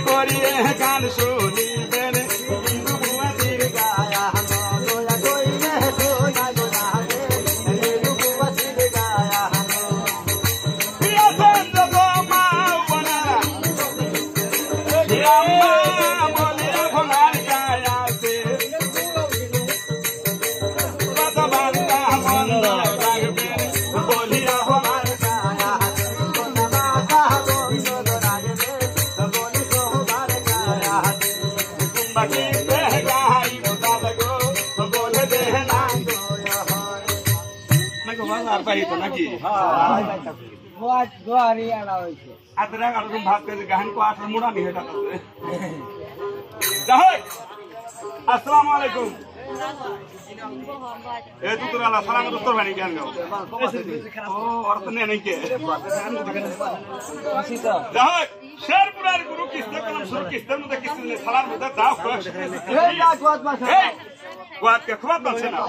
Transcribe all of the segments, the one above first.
করিয়ে গান শুনিবেন হিন্দু বুয়াতির গায়া দয়া করিয়ে সোনা গোলাহে হিন্দু বুয়াতির গায়া প্রিয়জন গো মা বনারা আম্মা বলে ভোলার গায়া সে বাবা বান্দা মন রাখবে বলিয়া ভোলার গায়া बाकी रह गई बता दो बोले देना मैं को बात आरपा ही तो ना की हां वो हरियाणा होइছে আদরা আলু ভাত করে গাহন को आठ मुड़ा नहीं हेटा जाओ अस्सलाम वालेकुम ए तू तो अल्लाह सलाम दोस्तों बनी ज्ञान गाओ ओ अर्थ नहीं के जाओ शेरपुरार गुरु किसने कलम शुरू किसने मुझे किसने सलाम मुझे दाव खुश गुआत के खुआत बंसे ना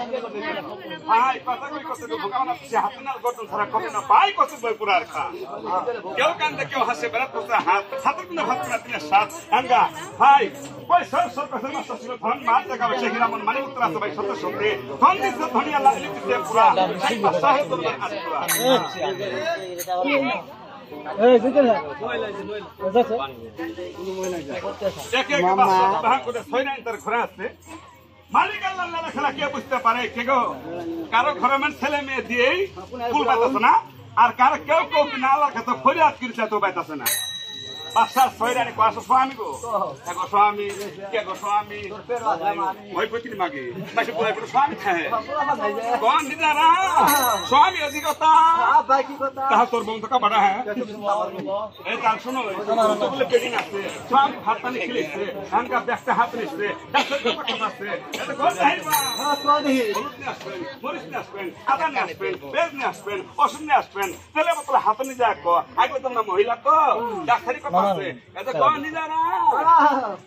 हाय पता कोई कोसे तो भगावना से हाथ ना गर्दन सारा कमे ना पाई कोसे बोल पुरार खा क्यों कांदे क्यों हंसे बरत कोसे हाथ हाथ में हाथ में अपने साथ अंगा हाय कोई सर सर कोसे ना ससुर धन मार जगह से हीरा मन मानी उतरा से भाई सत्य सोते धन दिस धनिया लागली से पूरा बसा है तो ए जिकर है एक एक बाहर को सोइना इंतर खरास से मालिक अल्लाह अल्लाह খেলা কে বুঝতে পারে কে গো কারো ঘরে মান ছেলে মেয়ে দিয়েই কুল পাইতাছ না আর কারো কেউ কেউ না আল্লাহর কাছে ফরিয়াদ করছে তো পাইতাছ না বাসা সয়রানি কোয়াস স্বামী গো এগো স্বামী কে গো স্বামী ওই পতিনি মাগে বাকি বলে বলে স্বামী থাকে কোন দিদারা স্বামী আজি কথা ভাই কি কথা তাহা তোর বন্ধু কা বড় হ্যাঁ এই কাল শুনো তো বলে পেডিং আছে স্বামী ভাত পানি খেলেছে আনকা ব্যস্ত হাত নিছে ডাক্তার কথা আছে এটা কোন যাইবা হ্যাঁ কোনি মরিস না আসবেন আদান না আসবেন বেজ না আসবেন অসুন না আসবেন তাহলে বলে হাত নি যা কো আগে তোমরা মহিলা তো ডাক্তারি কথা আছে এটা কোন দিদারা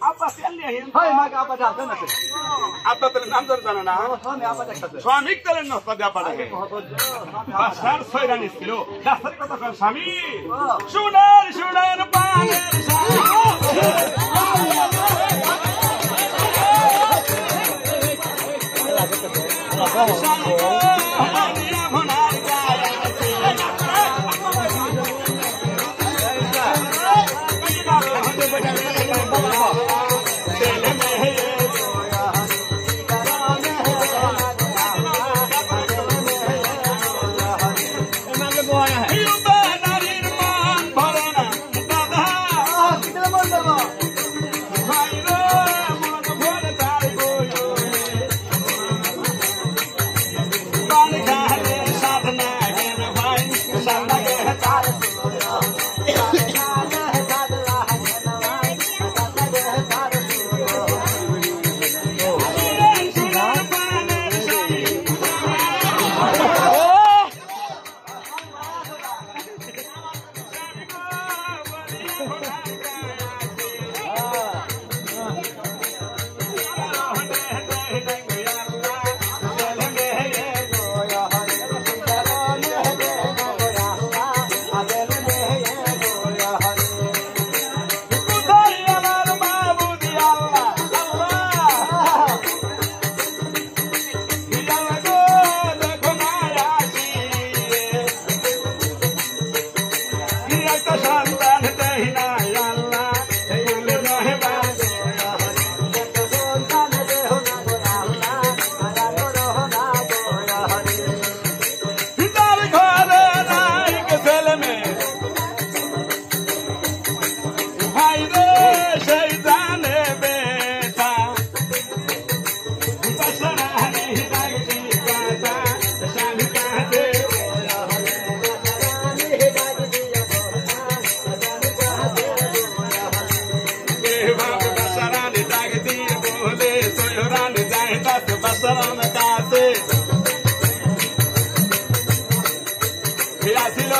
আপা সেলি আহি হাই মা কা আপা জানা না আপা তো নাম জানা না স্বামী আপা দেখতে স্বামী তেলে নস্তা দেয়া পারে বাসার সয়রানি ছিল ডাক্তারি কথা কোন স্বামী শুনার শুনার পানের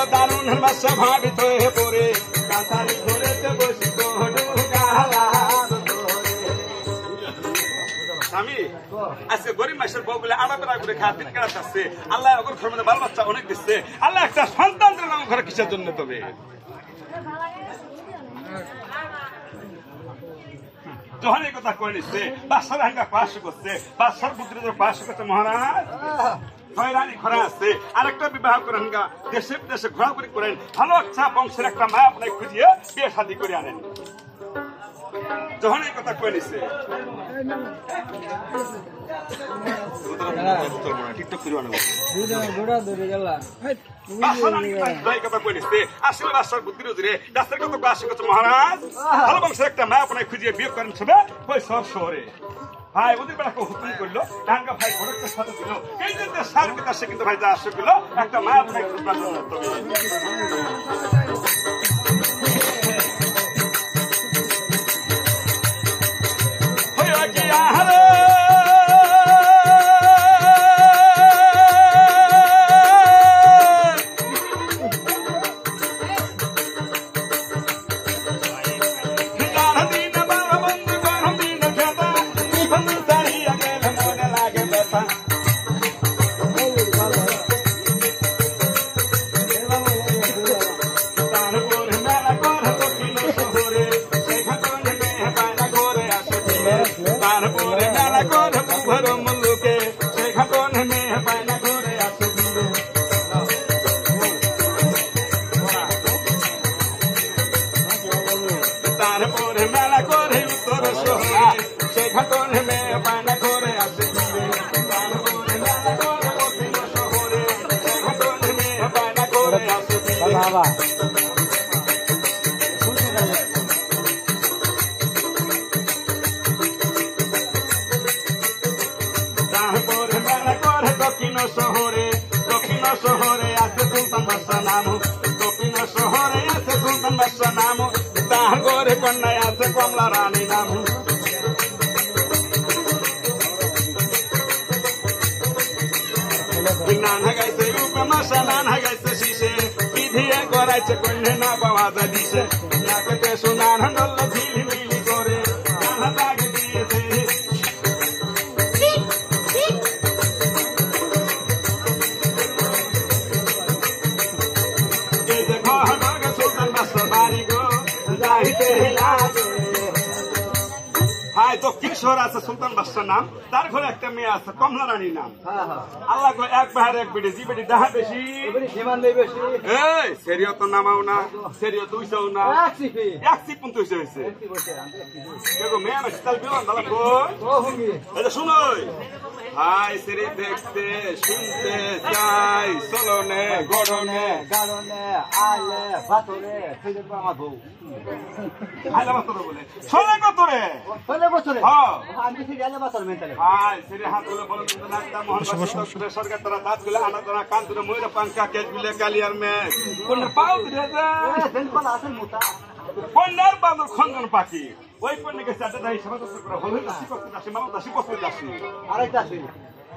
दारुण भावित पोरे कासारी घोरेते बसि স্বামী আজকে গরিব মাসের বউ বলে আলাদা করে খাতির কেড়া চাচ্ছে আল্লাহ ওর ঘর মধ্যে বাল বাচ্চা অনেক দিচ্ছে আল্লাহ একটা সন্তান দিলেন আমার ঘরে কিসের জন্য তবে যখন এই কথা কয়ে নিচ্ছে বাদশার হাঙ্গা পাশ করছে বাদশার বুদ্ধির পাশ করছে মহারাজ ছয়রানি ঘোরা আছে আরেকটা বিবাহ করেন গা দেশে বিদেশে ঘোরাঘুরি করেন ভালো আচ্ছা বংশের একটা মা আপনাকে খুঁজিয়ে বিয়ে শাদী করে আনেন যখন এই কথা কয়ে নিচ্ছে মহারাজ ভালো বংশের একটা মা আপনাকে খুঁজিয়ে বিয়ে করেন সবে ওই সব শহরে ভাই ওদের বেড়াকে হুকুম করলো ডাঙ্গা ভাই ঘোড়ার সাথে দিল এই যে সার পিতা সে কিন্তু ভাই যা আসে গেল একটা মা আপনাকে কিশোর আছে সুলতান বাদশার নাম তার ঘরে একটা মেয়ে আছে কমলা রানীর নাম আল্লাহ এক বাহার এক বেটি জি বেটি দেখা বেশি এই সেরিও তো নামাও না সেরিও 200 না 150 হয়েছে মেয়ে না শীতাল বিমান দাদা কই শুনো ভাই সেরি দেখতে শুনতে চাই চলনে গড়নে গাড়নে আলে ভাতরে ফেলে আমার বউ আলে ভাতরে বলে চলে কতরে চলে বছরে হ্যাঁ আমি সেরি আলে ভাতরে মেন্টালে ভাই সেরি হাত ধরে বলেন তো নাকটা মোহন বাসা সরকার তারা দাঁত গুলো আনা তোরা কান ধরে ময়রা পাঙ্কা কেজ বিলে কালিয়ার মে কোন পাও দিলে দেন কোন আসল মুতা কোনার বাঁদর খন্দন পাখি ওই পণ্যকে চারটে দাই সমাজ করে হলো দাসী করতে দাসী মানব দাসী করতে দাসী আরেকটা আছে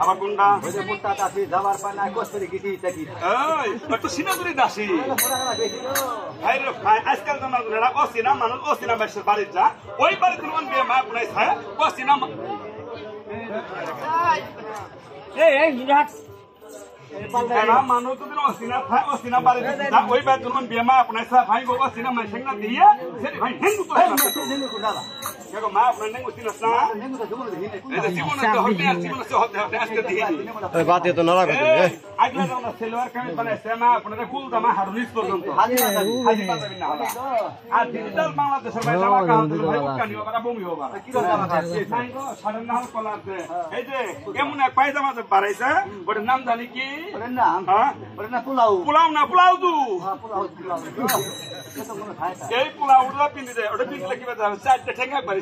আবার কোনটা ওই যে মুত্তা দাসী যাবার পানা কোসরে গিটি তাকি এই তো সিনাজুরি দাসী ভাই রে ভাই আজকাল জামার গুলা অসিনা মানুষ অসিনা বাইসের বাড়ি যা ওই বাড়িতে মন দিয়ে মা পুনাই ছায় অসিনা এই নিরাট মানুষ যদি অসিনা ভাই অসিনা বাড়ি যা ওই বাড়িতে মন দিয়ে মা পুনাই ছায় ভাই গো অসিনা মাই সেনা দিয়ে সেরি ভাই হেঙ্গু তো হেঙ্গু কোডালা দেখো মা আপনার নেঙ্গু সিনাস না নেঙ্গু তো জীবনে দিই এই জীবনে তো হতে জীবনে তো হতে আজকে দিই এই বাতে তো নড়া করে আগলা জানা সেলওয়ার কামিজ বানাইছে মা আপনারা কুল দামা হারুনিস পর্যন্ত হাজি পাবেন না আর ডিজিটাল বাংলাদেশের ভাই জামা কাম ভাই কানি ওরা বমি হবে কি জামা আছে ভাই গো সাড়ে নাল কলাতে এই যে এমন এক পায়জামা যে বাড়াইছে ওটার নাম জানি কি ওটার নাম হ্যাঁ ওটার নাম পোলাও পোলাও না পোলাও দু হ্যাঁ পোলাও এই পোলাও ওটা পিন্দি যায় ওটা পিন্দিলে কি হবে চারটে ঠেঙ্গা বাড়ি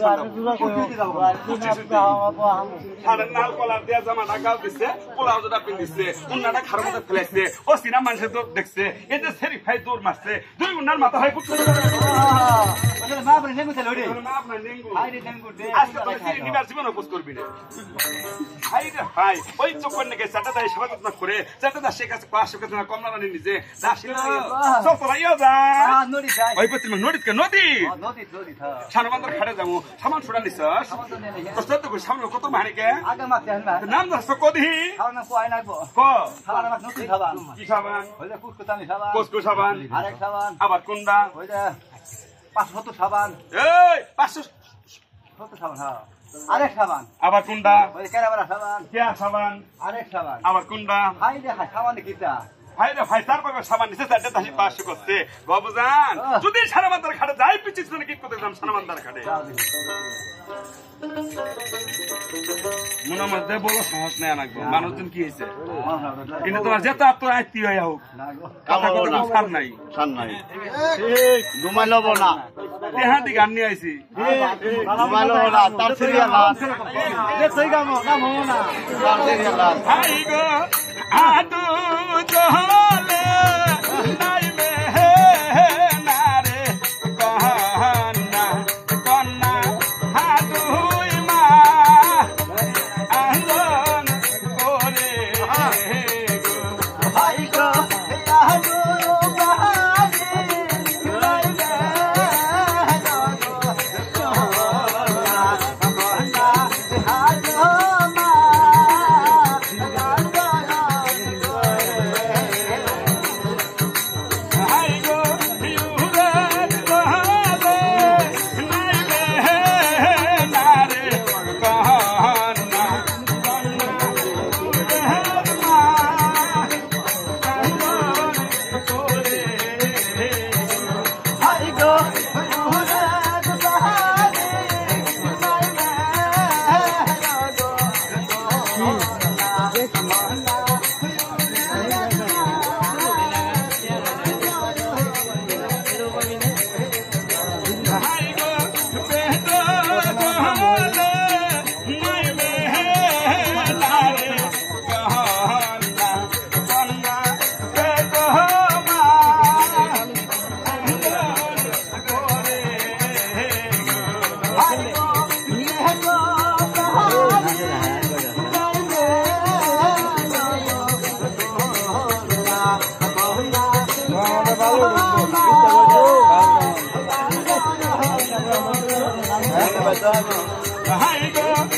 সাড়ে নাল কলার দেয়া জামা ঢাকাও দিচ্ছে পোলাও যেটা পিন্দিছে উন্নাটা খারাপ মতো ফেলাইছে ও সিনা মানুষের দৌড় দেখছে এই যে সেরি ভাই দৌড় মারছে দুই উন্নার মাথা হয় জীবন উপোস করবি না ভাই ওই চোখের নাকি চারটা দায় সেবা যত্ন করে চারটা দাস শেখ আছে পাঁচ শেখ আছে না কমলা রানী নিজে দাস ওই প্রতি নদীকে নদী সানবান্ধর খাটে যাবো সামান ছুটা নিস সামনে কত মানিকে নাম যাচ্ছ কদি কি সাবান কুসকু সাবান আবার কোনটা 500 সাবান এই 500 আরেক সাবান আবার কোনটা ওই কেরাবারা সাবান কিয়া সাবান আরেক সাবান আবার কোনটা হাই দেখা সাবান কিটা ভাই রে ভাই তার পাবে সাবান নিচে চারটে তাহি পাশ করছে বাবুজান যদি সারামান্দার খাটে যাই পিছিস না কি করতে যাম সারামান্দার খাটে মনের মধ্যে বড় সাহস নেই আনাকবো মানুষজন কি হয়েছে কিন্তু তোমার যেত আপনার আত্মীয় হয়ে হোক কথা কথা সার নাই ঘুমাই লব না তেহাঁ দিকে আনি আইছি ঘুমাই লব না তার সিরিয়াল হাই গো আদু জহলে নাই মেহে নারে কহনা কন্যা হাদুই মা আন্দন করে গো হাই গো আদু বাহাদি নাই Hi, go.